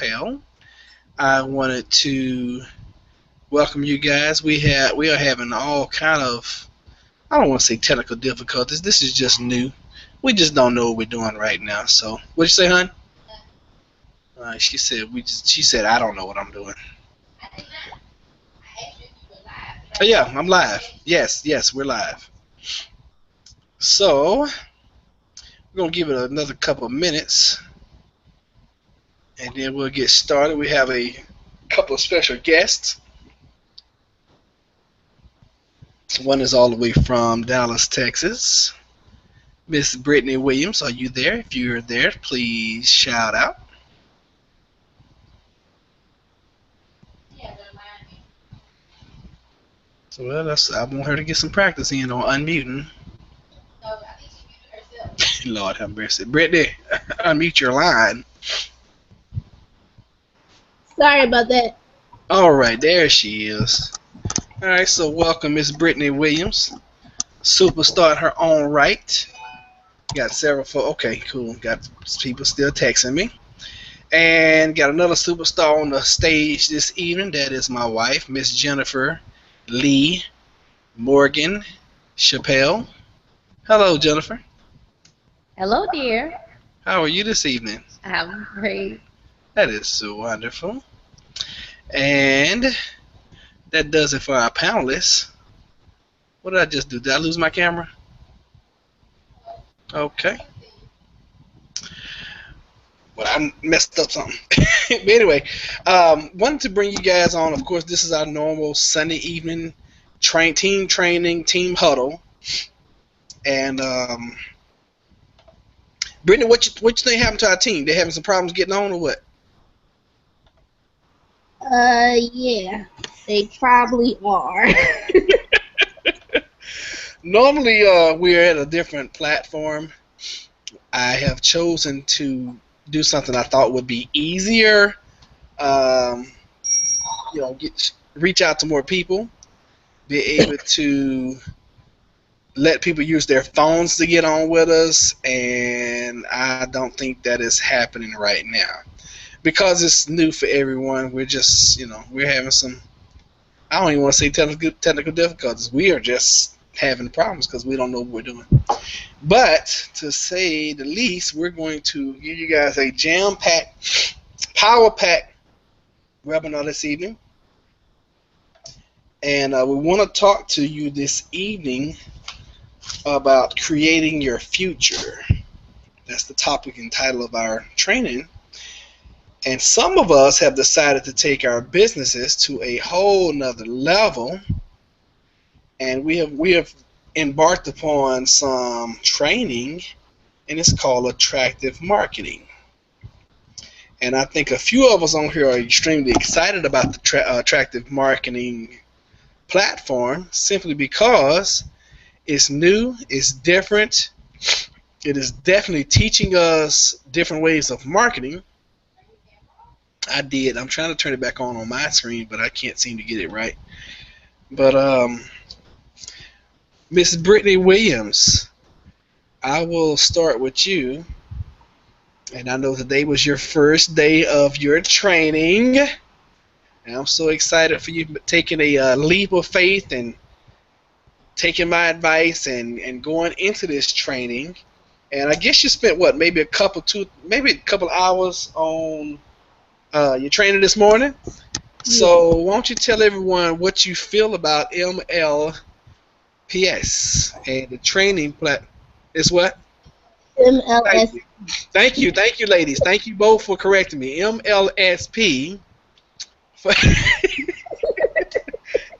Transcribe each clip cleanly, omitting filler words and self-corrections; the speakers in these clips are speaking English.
Chappelle. I wanted to welcome you guys. We are having all kind of, I don't want to say technical difficulties. This is just new. We just don't know what we're doing right now. So what'd you say, hon? She said I don't know what I'm doing. Oh, yeah, I'm live. Yes, yes, we're live. So we're gonna give it another couple of minutes, and then we'll get started. We have a couple of special guests. One is all the way from Dallas, Texas. Miss Brittany Williams, are you there? If you're there, please shout out. So I want her to get some practice in on unmuting. Lord have mercy. Brittany, unmute your line. Sorry about that. All right, there she is. All right, so welcome Miss Brittany Williams, superstar in her own right. Got several folks. Okay, cool. Got people still texting me. And got another superstar on the stage this evening. That is my wife, Miss Jennifer Lee Morgan Chappelle. Hello, Jennifer. Hello, dear. How are you this evening? I'm great. That is so wonderful. And that does it for our panelists. What did I just do? Did I lose my camera? Okay. Well, I messed up something. But anyway, wanted to bring you guys on. Of course, this is our normal Sunday evening team training, team huddle. And Brittany, what you think happened to our team? They having some problems getting on or what? Yeah, they probably are. Normally, we're at a different platform. I have chosen to do something I thought would be easier. Reach out to more people, be able to let people use their phones to get on with us, and I don't think that is happening right now because it's new for everyone. We're just, we're having some. I don't even want to say technical difficulties. We are just having problems because we don't know what we're doing. But to say the least, we're going to give you guys a jam-packed, power-packed webinar this evening. And we want to talk to you this evening about creating your future. That's the topic and title of our training. And some of us have decided to take our businesses to a whole nother level. And we have embarked upon some training, and it's called attractive marketing. And I think a few of us on here are extremely excited about the attractive marketing platform simply because it's new, it's different, it is definitely teaching us different ways of marketing. I'm trying to turn it back on my screen, but I can't seem to get it right. But Miss Brittany Williams, I will start with you. And I know today was your first day of your training. And I'm so excited for you taking a leap of faith and taking my advice and going into this training. And I guess you spent maybe a couple hours on your training this morning. So why don't you tell everyone what you feel about MLPS and the training is what? MLS. Thank you, ladies. Thank you both for correcting me. MLSP.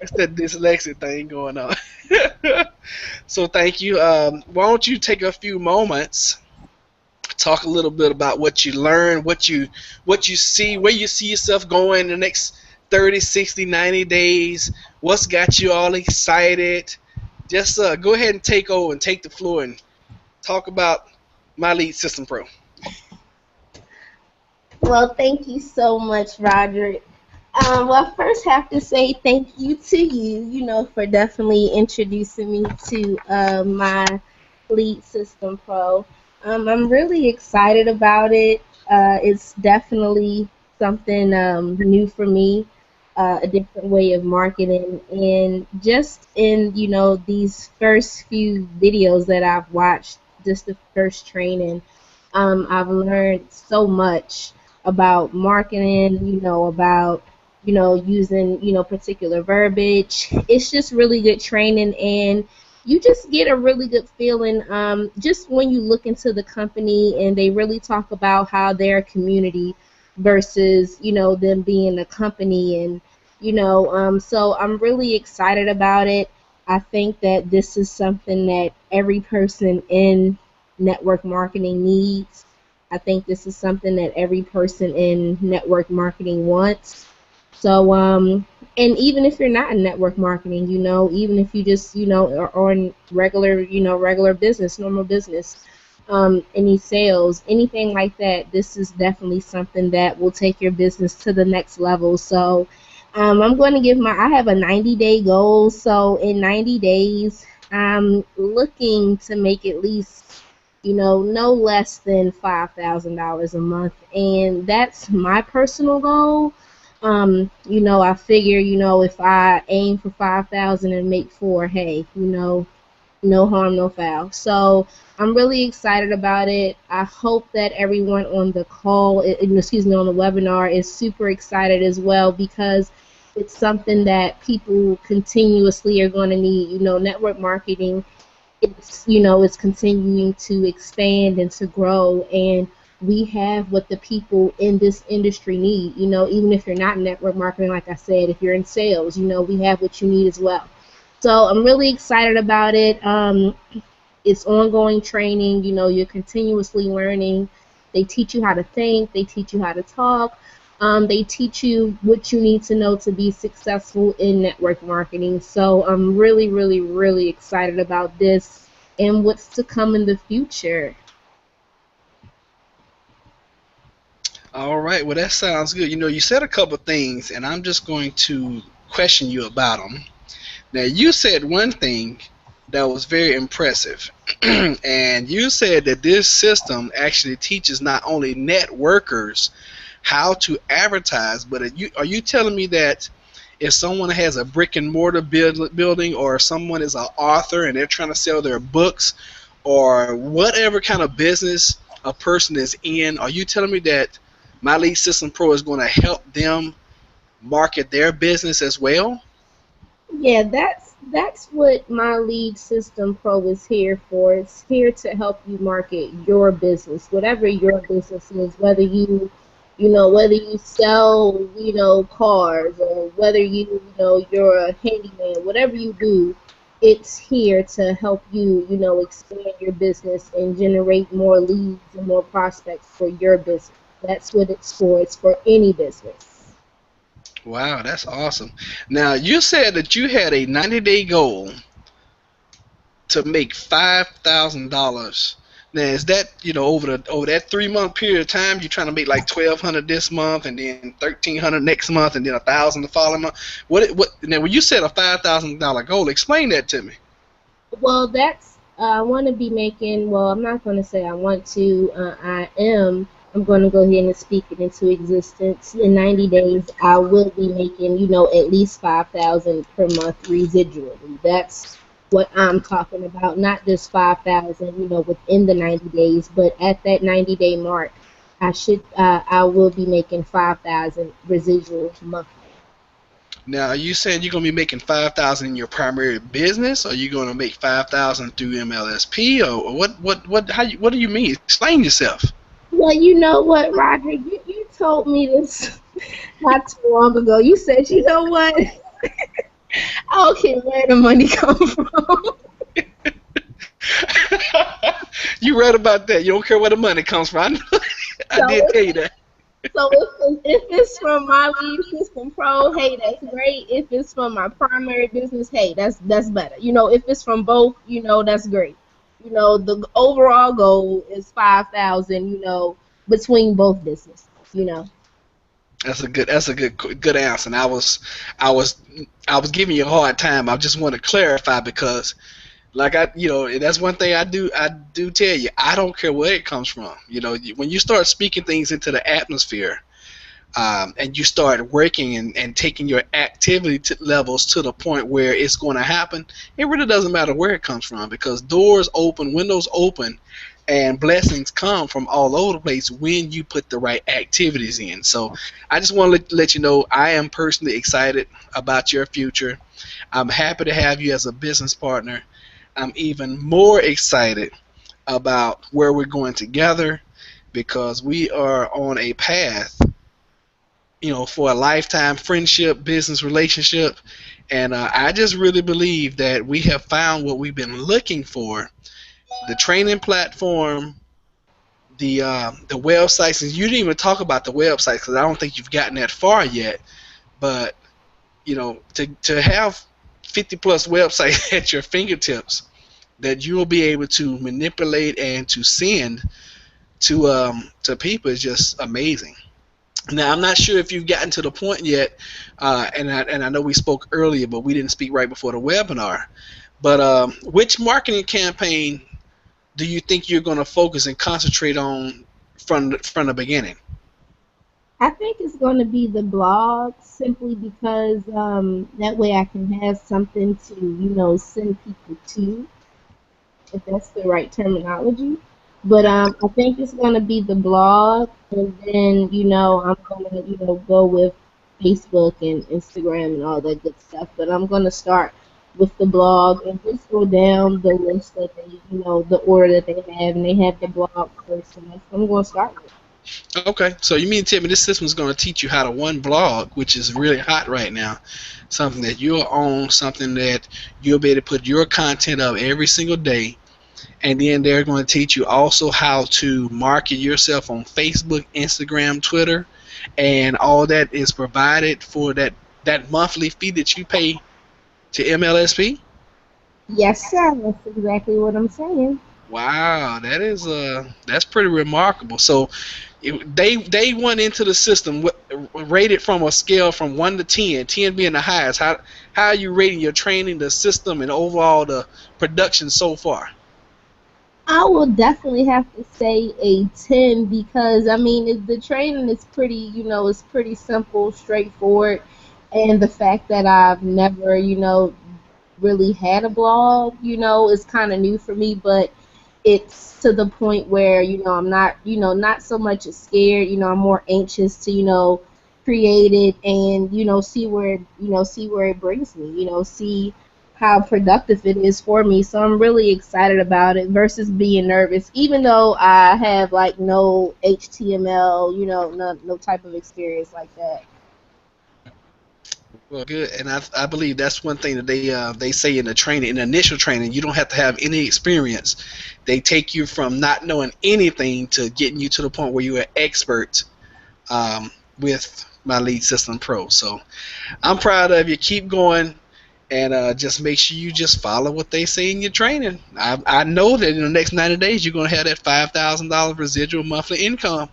It's that dyslexic thing going on. So thank you. Why don't you take a few moments, talk a little bit about what you learned, what you see, where you see yourself going in the next 30, 60, 90 days. What's got you all excited? Just go ahead and take over and take the floor and talk about My Lead System Pro. Well, thank you so much, Roderick. Well, first have to say thank you to you, for definitely introducing me to My Lead System Pro. I'm really excited about it. It's definitely something new for me, a different way of marketing. And just in, these first few videos that I've watched, just the first training, I've learned so much about marketing, about, using, particular verbiage. It's just really good training, and you just get a really good feeling just when you look into the company and they really talk about how they're a community versus, them being a company. And, so I'm really excited about it. I think that this is something that every person in network marketing needs. I think this is something that every person in network marketing wants. So, and even if you're not in network marketing, even if you just, are in regular, regular business, normal business, any sales, anything like that, this is definitely something that will take your business to the next level. So, I'm going to I have a 90-day goal. So in 90 days, I'm looking to make at least, no less than $5,000 a month. And that's my personal goal. I figure, if I aim for 5,000 and make four, hey, no harm, no foul. So I'm really excited about it. I hope that everyone on the call, excuse me, on the webinar is super excited as well, because it's something that people continuously are going to need. Network marketing, it's continuing to expand and to grow, and we have what the people in this industry need. Even if you're not in network marketing, like I said, if you're in sales, we have what you need as well. So I'm really excited about it. It's ongoing training. You're continuously learning. They teach you how to think. They teach you how to talk. They teach you what you need to know to be successful in network marketing. So I'm really, really, really excited about this and what's to come in the future. All right. Well, that sounds good. You said a couple things, and I'm just going to question you about them. Now, you said one thing that was very impressive, and you said that this system actually teaches not only networkers how to advertise, but are you telling me that if someone has a brick and mortar building, or someone is an author and they're trying to sell their books, or whatever kind of business a person is in, are you telling me that My Lead System Pro is going to help them market their business as well? Yeah, that's what My Lead System Pro is here for. It's here to help you market your business, whatever your business is, whether you sell, cars, or whether you're a handyman, whatever you do, it's here to help you, expand your business and generate more leads and more prospects for your business. That's what it's for. It's for any business. Wow, that's awesome. Now, you said that you had a 90-day goal to make $5,000. Now, is that over that 3 month period of time, you're trying to make like 1,200 this month, and then 1,300 next month, and then 1,000 the following month? What? Now, when you said a $5,000 goal, explain that to me. Well, I want to be making, well, I'm not going to say I want to, I am. I'm going to go ahead and speak it into existence. In 90 days, I will be making, at least 5,000 per month residually. That's what I'm talking about, not just 5,000, within the 90 days, but at that 90-day mark, I will be making 5,000 residual monthly. Now, are you saying you're going to be making 5,000 in your primary business, or are you going to make 5,000 through MLSP, or what? What do you mean? Explain yourself. Well, you know what, Roger, you told me this not too long ago. You said, you know what? I don't care where the money comes from. You read about that. You don't care where the money comes from. I So did tell you that. So if it's from My Lead System Pro, hey, that's great. If it's from my primary business, hey, that's better. If it's from both, that's great. The overall goal is 5,000. Between both businesses. That's a good answer. And I was giving you a hard time. I just want to clarify, because like that's one thing I do tell you. I don't care where it comes from. When you start speaking things into the atmosphere, and you start working and taking your activity levels to the point where it's going to happen, it really doesn't matter where it comes from, because doors open, windows open, and blessings come from all over the place when you put the right activities in. So I just want to let you know I am personally excited about your future. I'm happy to have you as a business partner. I'm even more excited about where we're going together, because we are on a path, for a lifetime friendship, business relationship. And I just really believe that we have found what we've been looking for: the training platform, the websites. And you didn't even talk about the websites, because I don't think you've gotten that far yet. But to have 50 plus websites at your fingertips that you will be able to manipulate and to send to people is just amazing. Now, I'm not sure if you've gotten to the point yet, and I know we spoke earlier, but we didn't speak right before the webinar. But which marketing campaign do you think you're going to focus and concentrate on from the beginning? I think it's going to be the blog, simply because that way I can have something to, send people to, if that's the right terminology. But I think it's going to be the blog, and then, I'm going to, go with Facebook and Instagram and all that good stuff. But I'm going to start with the blog and just go down the list that they, the order that they have, and they have the blog first, and that's what I'm going to start with. Okay, so you mean to tell me this system is going to teach you how to one blog, which is really hot right now, something that you'll own, something that you'll be able to put your content up every single day, and then they're going to teach you also how to market yourself on Facebook, Instagram, Twitter, and all that is provided for that monthly fee that you pay to MLSP? Yes, sir. That's exactly what I'm saying. Wow, that's pretty remarkable. So they went into the system rated from a scale from 1 to 10, 10 being the highest. How are you rating your training, the system, and overall the production so far? I will definitely have to say a 10, because I mean the training is pretty, it's pretty simple, straightforward, and the fact that I've never, really had a blog, is kind of new for me, but it's to the point where, I'm not, not so much scared, I'm more anxious to, create it and, see where it brings me, see how productive it is for me. So I'm really excited about it versus being nervous, even though I have like no HTML, no type of experience like that. Well, good, and I believe that's one thing that they say in the training, in the initial training, you don't have to have any experience. They take you from not knowing anything to getting you to the point where you're an expert with My Lead System Pro. So I'm proud of you. Keep going, and just make sure you just follow what they say in your training. I know that in the next 90 days you're going to have that $5,000 residual monthly income.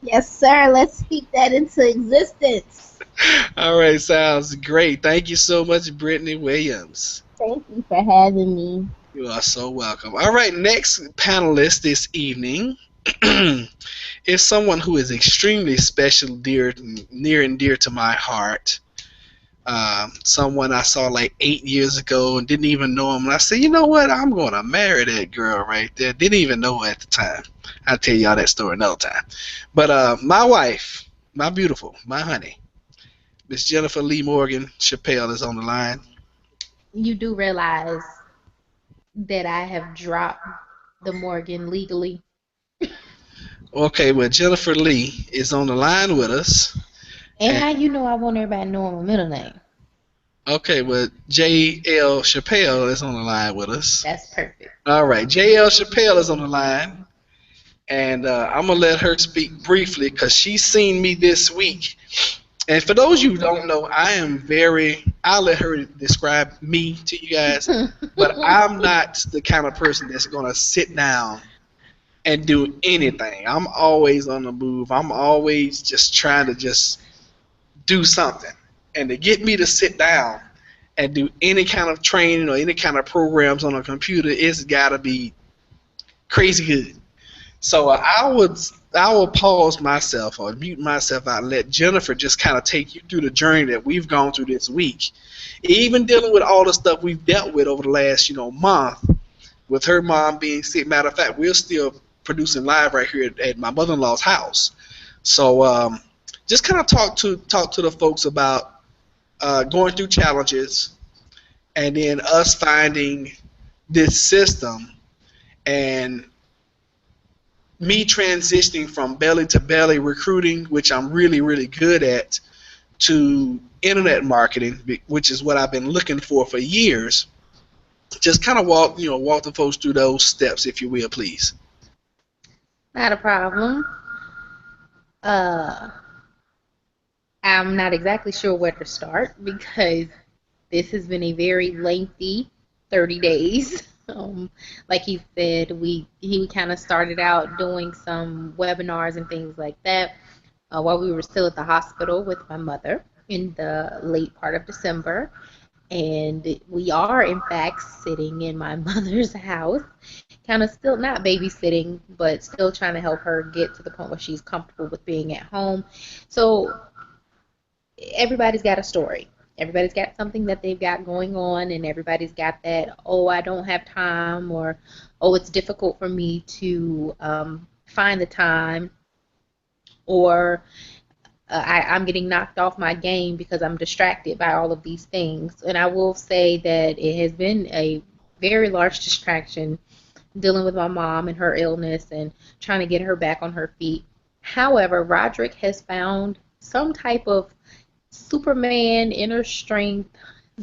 Yes, sir. Let's speak that into existence. All right, sounds great. Thank you so much, Brittany Williams. Thank you for having me. You are so welcome. All right, next panelist this evening is someone who is extremely special, near and dear to my heart. Someone I saw like 8 years ago and didn't even know him. And I said, you know what? I'm going to marry that girl right there. Didn't even know her at the time. I'll tell y'all that story another time. But my wife, my beautiful, my honey, Miss Jennifer Lee Morgan Chappelle is on the line. You do realize that I have dropped the Morgan legally. Okay, well, Jennifer Lee is on the line with us. And how you know I want everybody to know my middle name? Okay, well, J.L. Chappelle is on the line with us. That's perfect. All right, J.L. Chappelle is on the line, and I'm going to let her speak briefly because she's seen me this week. And for those of you who don't know, I'll let her describe me to you guys, but I'm not the kind of person that's going to sit down and do anything. I'm always on the move. I'm always just trying to just do something. And to get me to sit down and do any kind of training or any kind of programs on a computer, it's got to be crazy good. So I would I will pause myself or mute myself out and let Jennifer just kind of take you through the journey that we've gone through this week. Even dealing with all the stuff we've dealt with over the last, month, with her mom being sick. Matter of fact, we're still producing live right here at my mother-in-law's house. So just kind of talk to the folks about going through challenges, and then us finding this system, and me transitioning from belly to belly recruiting, which I'm really, really good at, to internet marketing, which is what I've been looking for years. Just kind of walk the folks through those steps, if you will, please. Not a problem. Uh, I'm not exactly sure where to start because this has been a very lengthy 30 days. Like he said, he kind of started out doing some webinars and things like that while we were still at the hospital with my mother in the late part of December. And we are, in fact, sitting in my mother's house, kind of still not babysitting, but still trying to help her get to the point where she's comfortable with being at home. So everybody's got a story. Everybody's got something that they've got going on, and everybody's got that, oh, I don't have time, or, oh, it's difficult for me to find the time, or I'm getting knocked off my game because I'm distracted by all of these things. And I will say that it has been a very large distraction dealing with my mom and her illness and trying to get her back on her feet. However, Roderick has found some type of Superman inner strength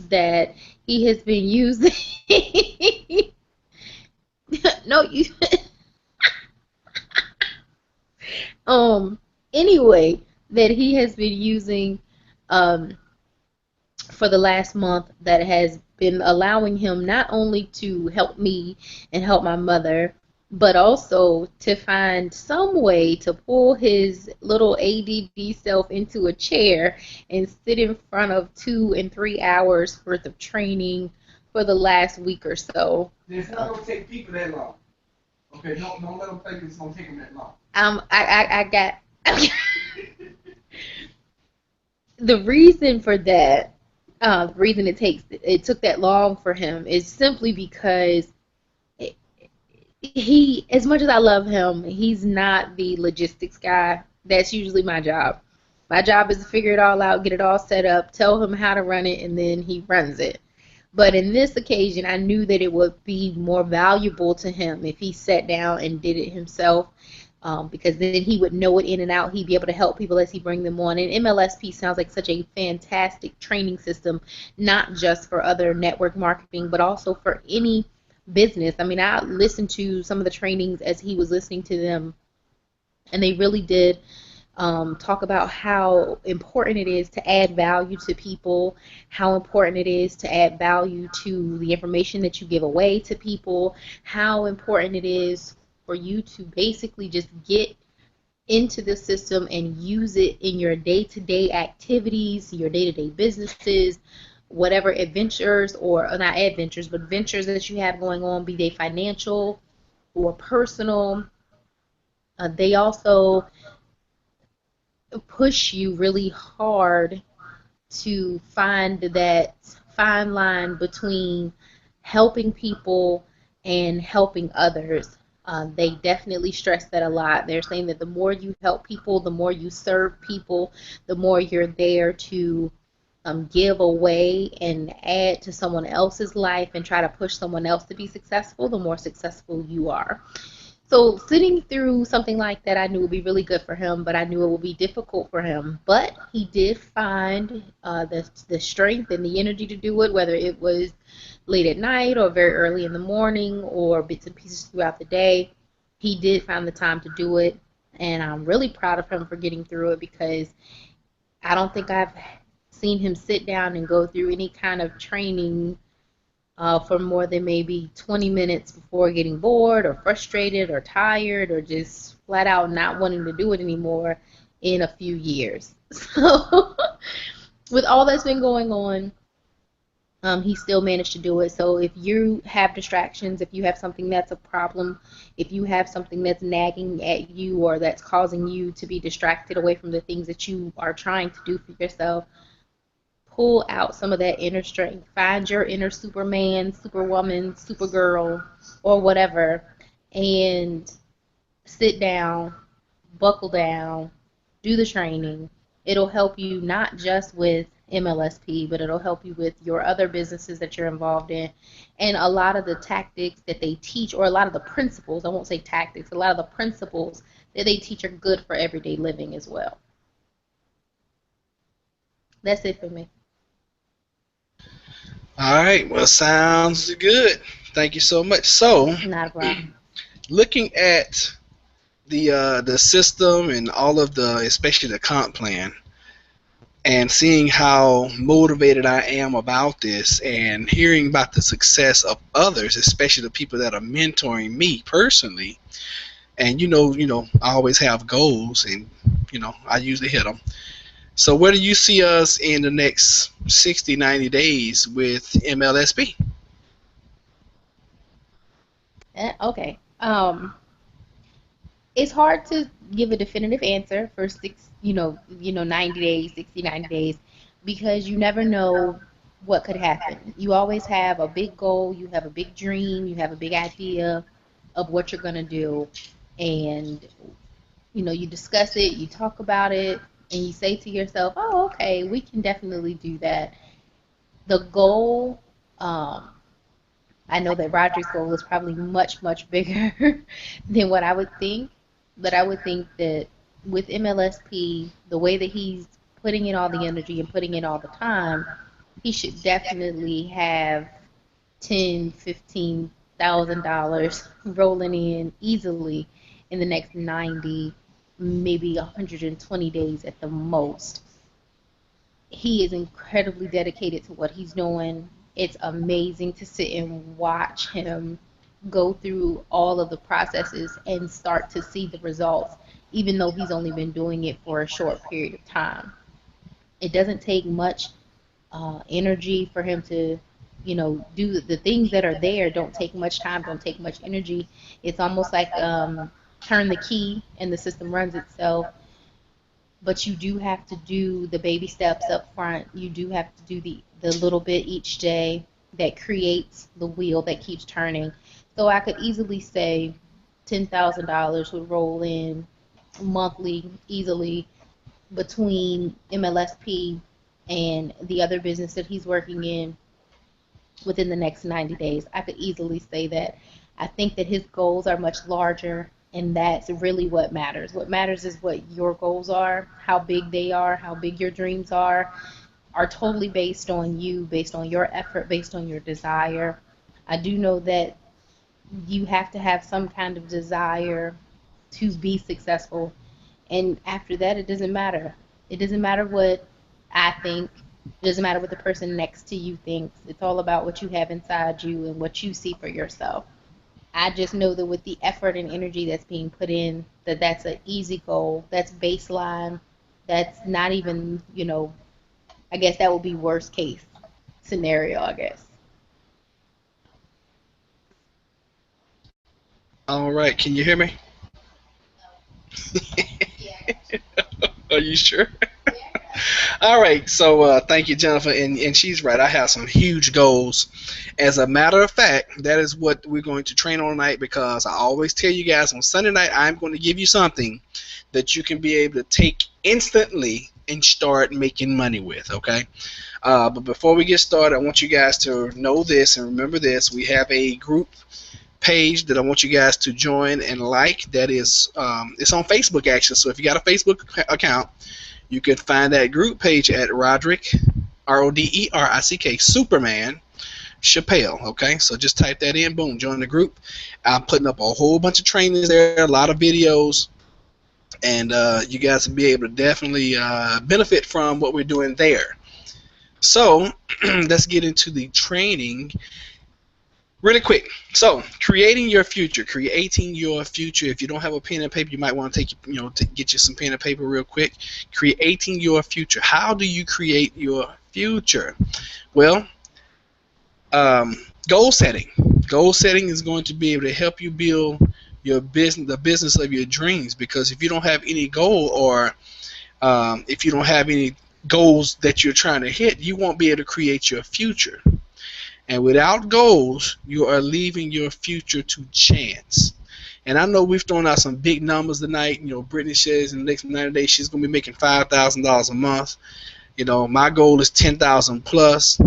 that he has been using. No, you. Anyway, that he has been using for the last month, that has been allowing him not only to help me and help my mother, but also to find some way to pull his little ADD self into a chair and sit in front of 2 and 3 hours worth of training for the last week or so. It's not going to take people that long. Okay, don't let them think it's going to take them that long. I got the reason for that. The reason it took that long for him is simply because he, as much as I love him, he's not the logistics guy. That's usually my job. My job is to figure it all out, get it all set up, tell him how to run it, and then he runs it. But in this occasion, I knew that it would be more valuable to him if he sat down and did it himself, because then he would know it in and out. He'd be able to help people as he bring them on. And MLSP sounds like such a fantastic training system, not just for other network marketing, but also for any business. I mean, I listened to some of the trainings as he was listening to them, and they really did talk about how important it is to add value to people, how important it is to add value to the information that you give away to people, how important it is for you to basically just get into the system and use it in your day-to-day activities, your day-to-day businesses, whatever adventures, or not adventures, but ventures that you have going on, be they financial or personal. They also push you really hard to find that fine line between helping people and helping others. They definitely stress that a lot. They're saying that the more you help people, the more you serve people, the more you're there to give away and add to someone else's life and try to push someone else to be successful, the more successful you are. So sitting through something like that, I knew would be really good for him, but I knew it would be difficult for him. But he did find the strength and the energy to do it, whether it was late at night or very early in the morning or bits and pieces throughout the day. He did find the time to do it, and I'm really proud of him for getting through it, because I don't think I've seen him sit down and go through any kind of training for more than maybe 20 minutes before getting bored or frustrated or tired or just flat out not wanting to do it anymore in a few years. So with all that's been going on, He still managed to do it. So if you have distractions, if you have something that's a problem, if you have something that's nagging at you or that's causing you to be distracted away from the things that you are trying to do for yourself, pull out some of that inner strength. Find your inner Superman, Superwoman, Supergirl, or whatever, and sit down, buckle down, do the training. It'll help you not just with MLSP, but it'll help you with your other businesses that you're involved in. And a lot of the tactics that they teach, or a lot of the principles, I won't say tactics, a lot of the principles that they teach are good for everyday living as well. That's it for me. All right. Well, sounds good. Thank you so much. So, Not a problem. looking at the system and all of the, especially the comp plan, and seeing how motivated I am about this, and hearing about the success of others, especially the people that are mentoring me personally. And I always have goals, and I usually hit them. So where do you see us in the next 60, 90 days with MLSP? Okay. It's hard to give a definitive answer for 90 days, 60, 90 days, because you never know what could happen. You always have a big goal, you have a big dream, you have a big idea of what you're going to do, and you discuss it, you talk about it, and you say to yourself, oh, okay, we can definitely do that. The goal, I know that Roderick's goal is probably much, much bigger than what I would think, but I would think that with MLSP, the way that he's putting in all the energy and putting in all the time, he should definitely have $10,000-$15,000 rolling in easily in the next 90, maybe 120 days at the most. He is incredibly dedicated to what he's doing. It's amazing to sit and watch him go through all of the processes and start to see the results, even though he's only been doing it for a short period of time. It doesn't take much energy for him to, do the things that are there. Don't take much time, don't take much energy. It's almost like turn the key and the system runs itself. But you do have to do the baby steps up front. You do have to do the little bit each day that creates the wheel that keeps turning. So I could easily say $10,000 would roll in monthly easily between MLSP and the other business that he's working in within the next 90 days. I could easily say that. I think that his goals are much larger, and that's really what matters. What matters is what your goals are, how big they are, how big your dreams are totally based on you, based on your effort, based on your desire. I do know that you have to have some kind of desire to be successful, and after that, it doesn't matter. It doesn't matter what I think. It doesn't matter what the person next to you thinks. It's all about what you have inside you and what you see for yourself. I just know that with the effort and energy that's being put in, that's an easy goal. That's baseline. That's not even, I guess that would be worst case scenario, I guess. All right, can you hear me? Are you sure? All right, so thank you, Jennifer, and she's right. I have some huge goals. As a matter of fact, that is what we're going to train on tonight, because I always tell you guys on Sunday night I'm going to give you something that you can be able to take instantly and start making money with, okay? But before we get started, I want you guys to know this and remember this. We have a group page that I want you guys to join and like. That is, it's on Facebook actually. So if you got a Facebook account, you can find that group page at Roderick, Roderick, Superman Chappelle. Okay, so just type that in, boom, join the group. I'm putting up a whole bunch of trainings there, a lot of videos, and you guys will be able to definitely benefit from what we're doing there. So let's get into the training really quick. So, creating your future. If you don't have a pen and paper, you might want to take, to get you some pen and paper real quick. Creating your future. How do you create your future? Well, Goal setting. Goal setting is going to be able to help you build your business, the business of your dreams. Because if you don't have any goal, or if you don't have any goals that you're trying to hit, you won't be able to create your future. And without goals, you are leaving your future to chance. And I know we've thrown out some big numbers tonight. Brittany says in the next 90 days she's going to be making $5,000 a month. My goal is 10,000 plus.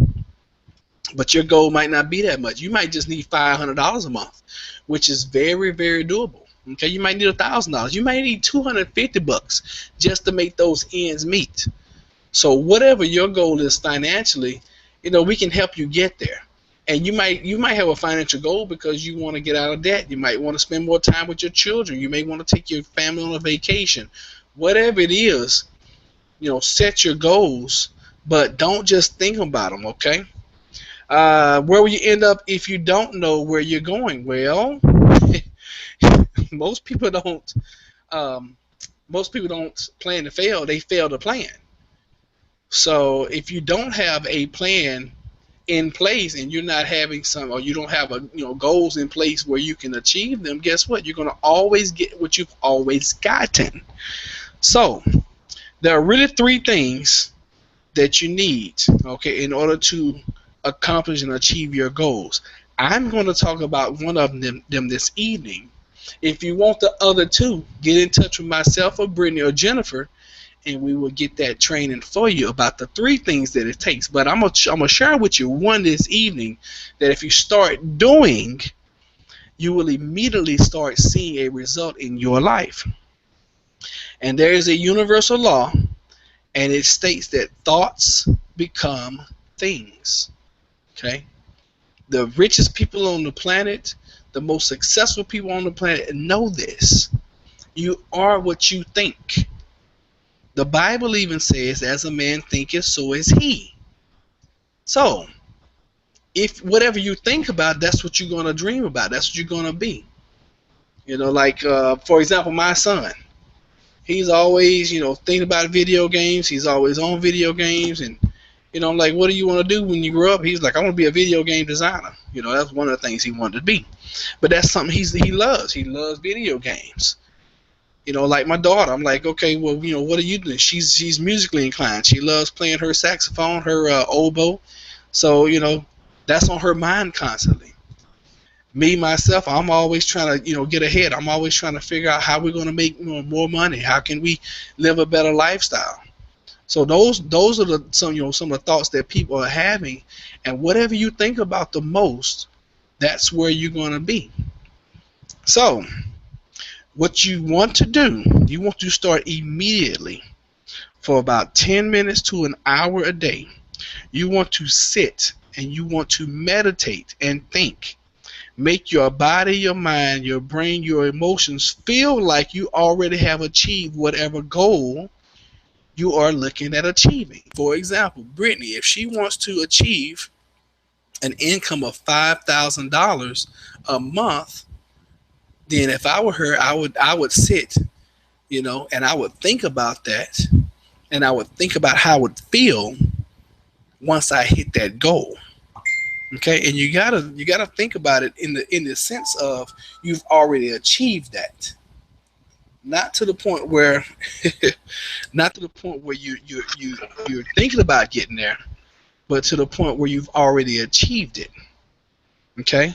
But your goal might not be that much. You might just need $500 a month, which is very, very doable. Okay, you might need $1,000. You might need $250 just to make those ends meet. So whatever your goal is financially, we can help you get there. And you might have a financial goal because you want to get out of debt. You might want to spend more time with your children. You may want to take your family on a vacation. Whatever it is, set your goals, but don't just think about them. Okay. Where will you end up if you don't know where you're going? Well, most people don't. Most people don't plan to fail; they fail to plan. So if you don't have a plan in place, and you're not having or you don't have goals in place where you can achieve them, guess what? You're going to always get what you've always gotten. So there are really three things that you need, okay, in order to accomplish and achieve your goals. I'm going to talk about one of them this evening. If you want the other two, get in touch with myself or Brittany or Jennifer, and we will get that training for you about the three things that it takes. But I'm gonna share with you one this evening that if you start doing, you will immediately start seeing a result in your life. And there is a universal law, and it states that thoughts become things. Okay? The richest people on the planet, the most successful people on the planet know this. You are what you think. The Bible even says, as a man thinketh, so is he. So, if whatever you think about, that's what you're going to dream about. That's what you're going to be. For example, my son. He's always, thinking about video games. He's always on video games. And, I'm like, what do you want to do when you grow up? He's like, I want to be a video game designer. That's one of the things he wanted to be. But that's something he loves. He loves video games. Like my daughter, I'm like, okay, well, what are you doing? She's musically inclined. She loves playing her saxophone, her oboe. So, that's on her mind constantly. Me, myself, I'm always trying to, get ahead. I'm always trying to figure out how we're going to make more money. How can we live a better lifestyle? So those are some of the thoughts that people are having. And whatever you think about the most, that's where you're going to be. So what you want to do, you want to start immediately for about 10 minutes to an hour a day. You want to sit and you want to meditate and think. Make your body, your mind, your brain, your emotions feel like you already have achieved whatever goal you are looking at achieving. For example, Brittany, if she wants to achieve an income of $5,000 a month, then if I were her, I would sit, and I would think about that, and I would think about how I would feel once I hit that goal. Okay, and you gotta think about it in the sense of you've already achieved that, not to the point where, you're thinking about getting there, but to the point where you've already achieved it. Okay,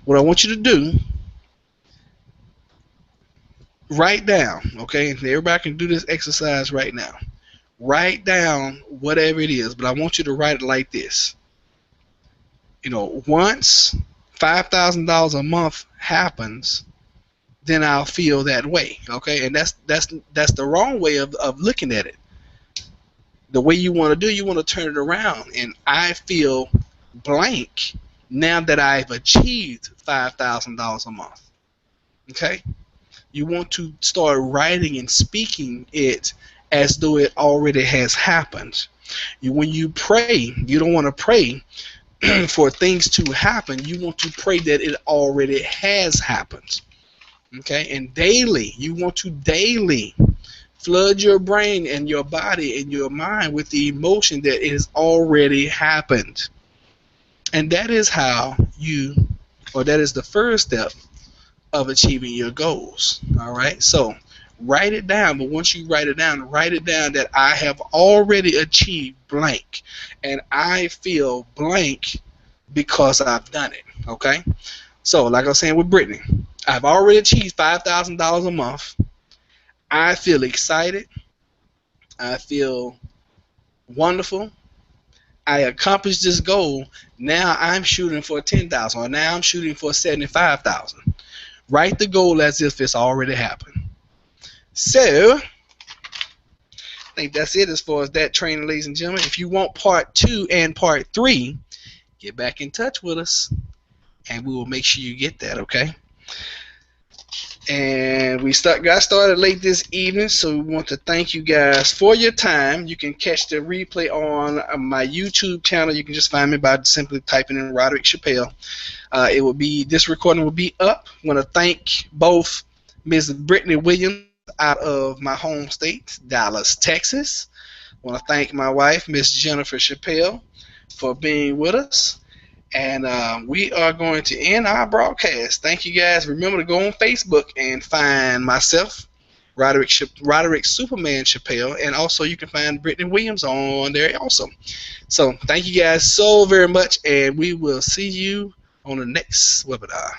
what I want you to do. Write down, okay? Everybody can do this exercise right now. Write down whatever it is, but I want you to write it like this. Once $5,000 a month happens, then I'll feel that way, okay? And that's the wrong way of looking at it. The way you want to do, you want to turn it around, and I feel blank now that I've achieved $5,000 a month, okay? You want to start writing and speaking it as though it already has happened. When you pray, you don't want to pray for things to happen. You want to pray that it already has happened. Okay? And daily, you want to daily flood your brain and your body and your mind with the emotion that it has already happened. And that is how you, or that is the first step of achieving your goals. All right. So write it down. But once you write it down that I have already achieved blank. And I feel blank because I've done it. Okay. So like I was saying with Brittany, I've already achieved $5,000 a month. I feel excited. I feel wonderful. I accomplished this goal. Now I'm shooting for 10,000, or now I'm shooting for 75,000. Write the goal as if it's already happened. So, I think that's it as far as that training, ladies and gentlemen. If you want part 2 and part 3, get back in touch with us, and we will make sure you get that, okay? And we got started late this evening, so we want to thank you guys for your time. You can catch the replay on my YouTube channel. You can just find me by simply typing in Roderick Chappelle. This recording will be up. I want to thank both Ms. Brittany Williams out of my home state, Dallas, Texas. I want to thank my wife, Miss Jennifer Chappelle, for being with us. And we are going to end our broadcast. Thank you guys. Remember to go on Facebook and find myself, Roderick Superman Chappelle, and also you can find Brittany Williams on there also. So thank you guys so very much, and we will see you on the next webinar.